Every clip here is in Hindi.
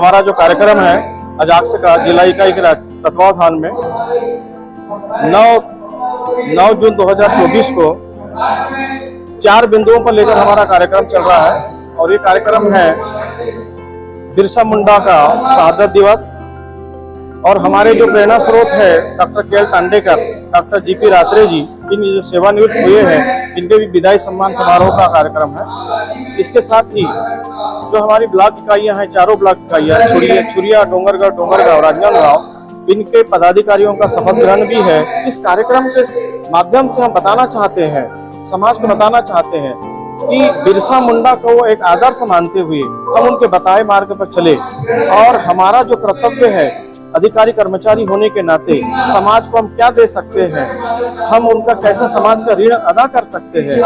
हमारा जो कार्यक्रम है अजाक्स का जिला इकाई के तत्वावधान में 9 जून 2024 को 4 बिंदुओं पर लेकर हमारा कार्यक्रम चल रहा है। और ये कार्यक्रम है बिरसा मुंडा का शहादत दिवस, और हमारे जो प्रेरणा स्रोत है डॉक्टर के एल तांडेकर, डॉक्टर जीपी रात्रे जी, इन जो सेवानिवृत्त हुए हैं, इनके भी विदाई सम्मान समारोह का कार्यक्रम है। इसके साथ ही जो हमारी ब्लॉक इकाइयां हैं, चारों ब्लॉक इकाइयां छुरिया, डोंगरगढ़, राजनांदगांव, इनके पदाधिकारियों का शपथ ग्रहण भी है। इस कार्यक्रम के माध्यम से हम बताना चाहते हैं, समाज को बताना चाहते हैं कि बिरसा मुंडा को एक आदर्श मानते हुए हम उनके बताए मार्ग पर चले, और हमारा जो कर्तव्य है अधिकारी कर्मचारी होने के नाते समाज को हम क्या दे सकते हैं, हम उनका कैसे समाज का ऋण अदा कर सकते हैं,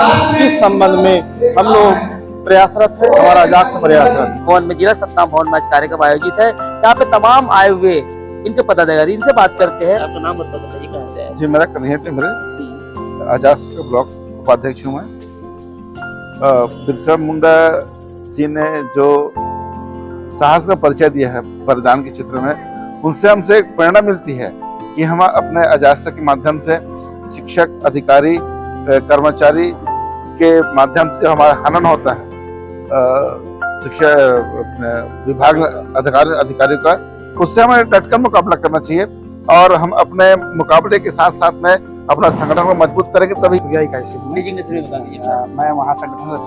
इस संबंध में हम लोग प्रयासरत है। हमारा अजाक्स प्रयासरत भवन में जिला सत्ता भवन में कार्यक्रम आयोजित है। यहाँ पे तमाम आए हुए इनके पदाधिकारी, इनसे बात करते हैं। आपका नाम बताइए, कहाँ से है? जी, मेरा कन्हैया टिमरे, अजाक्स का ब्लॉक उपाध्यक्ष हूँ मैं। बिरसा मुंडा जी ने जो साहस का परिचय दिया है बलिदान के क्षेत्र में, उनसे हमसे एक प्रेरणा मिलती है कि हम अपने अजाक्स के माध्यम से शिक्षक, अधिकारी, कर्मचारी के माध्यम से जो हमारा हनन होता है शिक्षा विभाग अधिकारियों का, उससे हमें डटकर मुकाबला करना चाहिए। और हम अपने मुकाबले के साथ साथ में अपना संगठन को मजबूत करेंगे, तभी मैं वहाँ संगठन से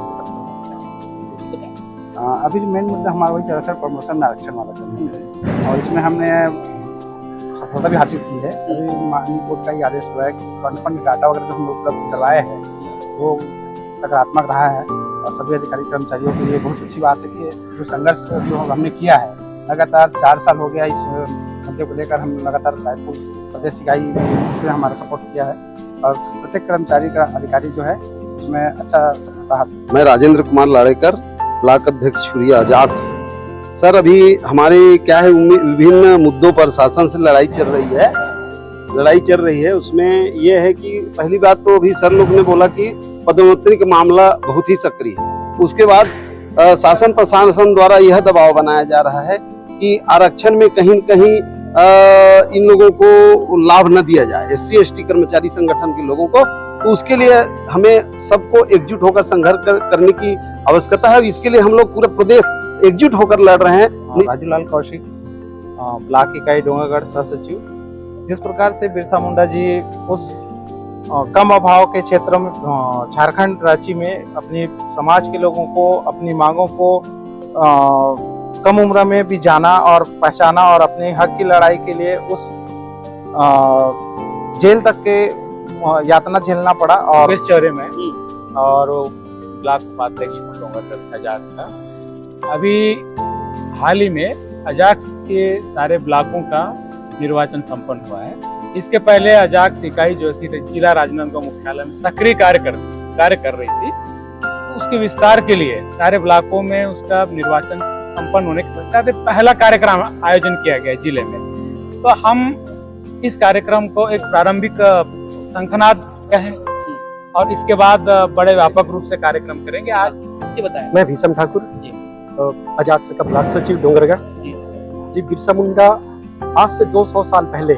अभी मेन मुद्दा हमारा वही चल सर, प्रमोशन में आरक्षण वाला चल है, और इसमें हमने सफलता भी हासिल की है। अभी माननीय कोर्ट का ही आदेश हुआ है कि फंड डाटा वगैरह जो हम लोग उपलब्ध करवाए हैं वो सकारात्मक रहा है, और सभी अधिकारी कर्मचारियों के लिए बहुत अच्छी बात है कि जो संघर्ष जो हमने किया है लगातार 4 साल हो गया इस मुद्दे को लेकर, हम लगातार रायपुर प्रदेश इकाई इसमें हमारा सपोर्ट किया है, और प्रत्येक कर्मचारी का अधिकारी जो है इसमें अच्छा सफलता हासिल। मैं राजेंद्र कुमार लाड़ेकर, ब्लॉक अध्यक्ष छुरिया अजाक्स। सर, अभी हमारे क्या है, विभिन्न मुद्दों पर शासन से लड़ाई चल रही है। उसमें यह है कि पहली बात तो अभी सर लोग ने बोला कि पदोन्नति का मामला बहुत ही सक्रिय है। उसके बाद शासन प्रशासन द्वारा यह दबाव बनाया जा रहा है कि आरक्षण में कहीं न कहीं इन लोगों को लाभ न दिया जाए, SC ST कर्मचारी संगठन के लोगों को। तो उसके लिए हमें सबको एकजुट होकर संघर्ष करने की आवश्यकता है। इसके लिए हम लोग पूरा प्रदेश एकजुट होकर लड़ रहे हैं। राजूलाल कौशिक, ब्लॉक इकाई डोंगरगढ़ सह सचिव। जिस प्रकार से बिरसा मुंडा जी उस कम अभाव के क्षेत्र में झारखंड रांची में अपनी समाज के लोगों को, अपनी मांगों को कम उम्र में भी जाना और पहचाना, और अपने हक की लड़ाई के लिए उस जेल तक के यातना झेलना पड़ा, और इस चौरे में और ब्लॉक उपाध्यक्ष डोंगरगढ़ अजाक्स का। अभी हाल ही में अजाक्स के सारे ब्लॉकों का निर्वाचन संपन्न हुआ है। इसके पहले अजाक्स इकाई जो थी जिला राजनांदगांव मुख्यालय में सक्रिय कार्य कर रही थी। उसके विस्तार के लिए सारे ब्लॉकों में उसका निर्वाचन संपन्न होने के पश्चात पहला कार्यक्रम आयोजन किया गया जिले में। तो हम इस कार्यक्रम को एक प्रारंभिक शंखनाद कहें, और इसके बाद बड़े व्यापक रूप से कार्यक्रम करेंगे। आज ये बताएं। मैं भीषम ठाकुर, अजाक्स का ब्लॉक सचिव डोंगरगढ़ जी। बिरसा मुंडा आज से 200 साल पहले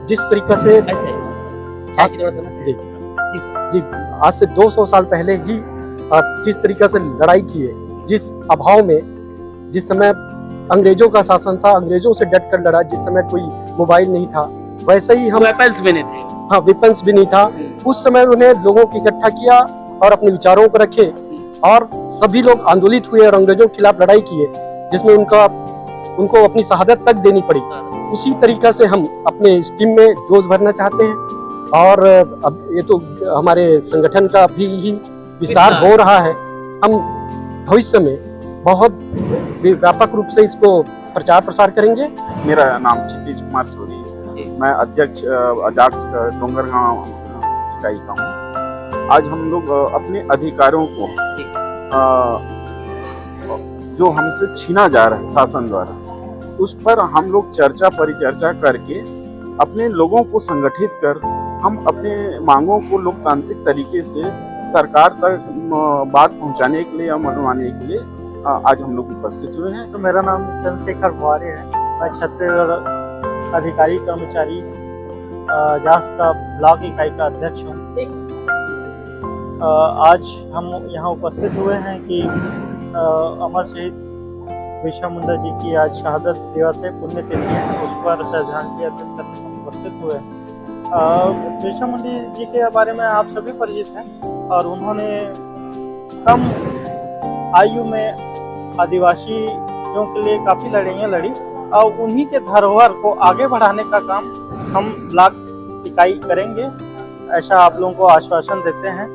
जिस तरीके से जी आज से 200 साल पहले ही जिस तरीके से लड़ाई की है, जिस अभाव में, जिस समय अंग्रेजों का शासन था, अंग्रेजों से डट कर लड़ा, जिस समय कोई मोबाइल नहीं था, वैसे ही हम वेपन्स भी नहीं थे। हाँ, वेपन्स भी नहीं था। उस समय उन्हें लोगों को इकट्ठा किया और अपने विचारों को रखे, और सभी लोग आंदोलित हुए और अंग्रेजों के खिलाफ लड़ाई किए, जिसमें उनको अपनी शहादत तक देनी पड़ी। उसी तरीका से हम अपने इस टीम में जोश भरना चाहते हैं, और अब ये तो हमारे संगठन का भी ही विस्तार हो रहा है। हम भविष्य में बहुत व्यापक रूप से इसको प्रचार प्रसार करेंगे। मेरा नाम क्षितिज कुमार सोरी है, मैं अध्यक्ष अजाक्स का डोंगरगांव इकाई का हूँ। आज हम लोग अपने अधिकारों को जो हमसे छीना जा रहा है शासन द्वारा, उस पर हम लोग चर्चा परिचर्चा करके अपने लोगों को संगठित कर हम अपने मांगों को लोकतांत्रिक तरीके से सरकार तक बात पहुंचाने के लिए या मनवाने के लिए आज हम लोग उपस्थित हुए हैं। तो मेरा नाम चंद्रशेखर भवारी है। मैं छत्तीसगढ़ अधिकारी कर्मचारी जास का ब्लॉक इकाई का अध्यक्ष हूँ। आज हम यहाँ उपस्थित हुए हैं कि अमर शहीद बिरसा मुंडा जी की आज शहादत दिवस है, पुण्यतिथि है, उस पर श्रद्धांजलि अर्पित करने हम उपस्थित हुए हैं। बिरसा मुंडा जी के बारे में आप सभी परिचित हैं और उन्होंने कम आयु में आदिवासियों के लिए काफ़ी लड़ाइयाँ लड़ी और उन्हीं के धरोहर को आगे बढ़ाने का काम हम ब्लॉक इकाई करेंगे, ऐसा आप लोगों को आश्वासन देते हैं।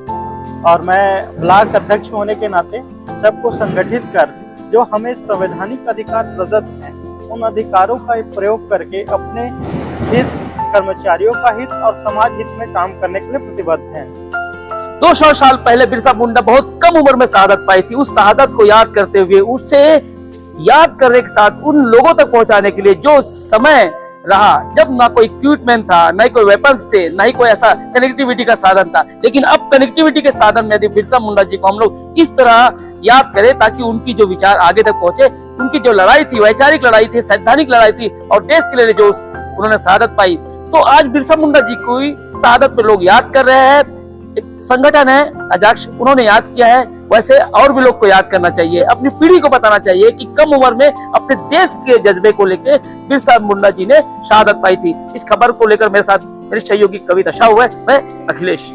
और मैं ब्लॉक अध्यक्ष होने के नाते सबको संगठित कर जो हमें संवैधानिक अधिकार प्रदत्त हैं उन अधिकारों का प्रयोग करके अपने हित, कर्मचारियों का हित और समाज हित में काम करने के लिए प्रतिबद्ध हैं। 200 साल पहले बिरसा मुंडा बहुत कम उम्र में शहादत पाई थी। उस शहादत को याद करते हुए, उससे याद करने के साथ उन लोगों तक पहुंचाने के लिए जो समय रहा जब ना कोई इक्विपमेंट था, ना ही कोई वेपन्स थे, ना ही कोई ऐसा कनेक्टिविटी का साधन था, लेकिन अब कनेक्टिविटी के साधन में यदि बिरसा मुंडा जी को हम लोग इस तरह याद करें ताकि उनकी जो विचार आगे तक पहुंचे, उनकी जो लड़ाई थी, वैचारिक लड़ाई थी, सैद्धांतिक लड़ाई थी और देश के लिए जो उन्होंने शहादत पाई, तो आज बिरसा मुंडा जी की शहादत पे लोग याद कर रहे हैं। एक संगठन है अजाक्स, उन्होंने याद किया है, वैसे और भी लोग को याद करना चाहिए, अपनी पीढ़ी को बताना चाहिए कि कम उम्र में अपने देश के जज्बे को लेकर बिरसा मुंडा जी ने शहादत पाई थी। इस खबर को लेकर मेरे साथ मेरे सहयोगी कविता शाह हुए, मैं अखिलेश।